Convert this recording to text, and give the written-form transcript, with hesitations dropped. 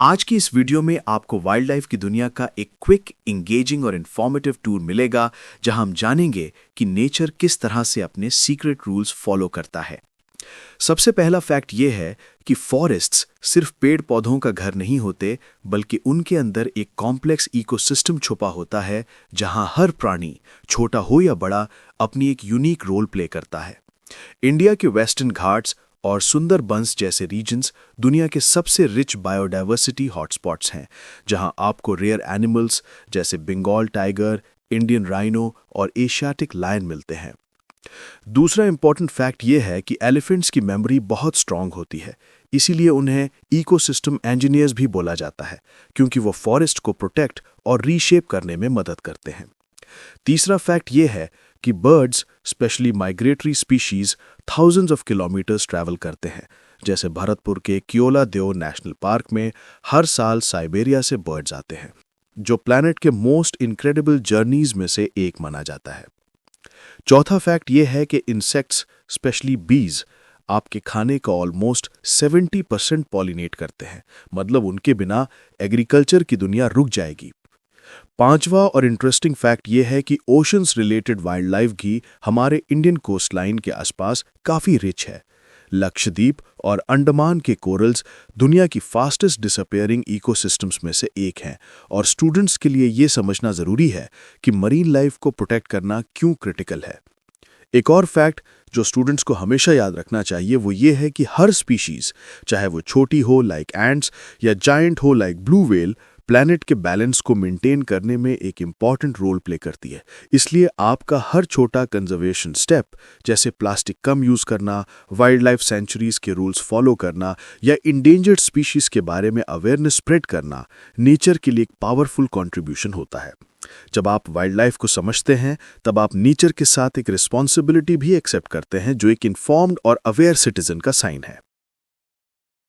आज की इस वीडियो में आपको वाइल्ड लाइफ की दुनिया का एक क्विक, इंगेजिंग और इन्फॉर्मेटिव टूर मिलेगा जहां हम जानेंगे कि नेचर किस तरह से अपने सीक्रेट रूल्स फॉलो करता है। सबसे पहला फैक्ट ये है कि फॉरेस्ट्स सिर्फ पेड़ पौधों का घर नहीं होते, बल्कि उनके अंदर एक कॉम्प्लेक्स इकोसिस्टम छुपा होता है जहां हर प्राणी, छोटा हो या बड़ा, अपनी एक यूनिक रोल प्ले करता है। इंडिया के वेस्टर्न घाट्स और सुंदरबंस जैसे रीजन्स दुनिया के सबसे रिच बायोडायवर्सिटी हॉटस्पॉट्स हैं, जहां आपको रेयर एनिमल्स जैसे बंगाल टाइगर, इंडियन राइनो और एशियाटिक लायन मिलते हैं। दूसरा इंपॉर्टेंट फैक्ट यह है कि एलिफेंट्स की मेमोरी बहुत स्ट्रांग होती है, इसीलिए उन्हें इकोसिस्टम इंजीनियर्स भी बोला जाता है, क्योंकि वो फॉरेस्ट को प्रोटेक्ट और रीशेप करने में मदद करते हैं। तीसरा फैक्ट ये है कि birds, specially migratory species, thousands of kilometres travel करते हैं। जैसे भरतपुर के कियोला देओ नेशनल पार्क में हर साल साइबेरिया से बर्ड्स आते हैं, जो प्लैनेट के मोस्ट इनक्रेडिबल जर्नीज में से एक माना जाता है। चौथा फैक्ट यह है कि इंसेक्ट्स, स्पेशली बीज, आपके खाने का ऑलमोस्ट 70% पॉलिनेट करते हैं, मतलब उनके बिना एग्रीकल्चर की दुनिया रुक जाएगी। पांचवा और इंटरेस्टिंग फैक्ट यह है कि ओशंस रिलेटेड वाइल्ड लाइफ भी हमारे इंडियन कोस्टलाइन के आसपास काफी रिच है। लक्षद्वीप और अंडमान के कोरल्स दुनिया की फास्टेस्ट डिसअपीयरिंग इकोसिस्टम्स में से एक हैं, और स्टूडेंट्स के लिए यह समझना जरूरी है कि मरीन लाइफ को प्रोटेक्ट करना क्यों क्रिटिकल है। एक और फैक्ट जो स्टूडेंट्स को हमेशा याद रखना चाहिए वो ये है कि हर स्पीशीज, चाहे वो छोटी हो लाइक एंट्स या जायंट हो लाइक ब्लू व्हेल, प्लैनेट के बैलेंस को मेंटेन करने में एक इंपॉर्टेंट रोल प्ले करती है। इसलिए आपका हर छोटा कंजर्वेशन स्टेप, जैसे प्लास्टिक कम यूज करना, वाइल्ड लाइफ सेंचुरीज के रूल्स फॉलो करना या इंडेंजर्ड स्पीशीज के बारे में अवेयरनेस स्प्रेड करना, नेचर के लिए एक पावरफुल कंट्रीब्यूशन होता है। जब आप वाइल्ड लाइफ को समझते हैं, तब आप नेचर के साथ एक रिस्पॉन्सिबिलिटी भी एक्सेप्ट करते हैं, जो एक इन्फॉर्म्ड और अवेयर सिटीजन का साइन है।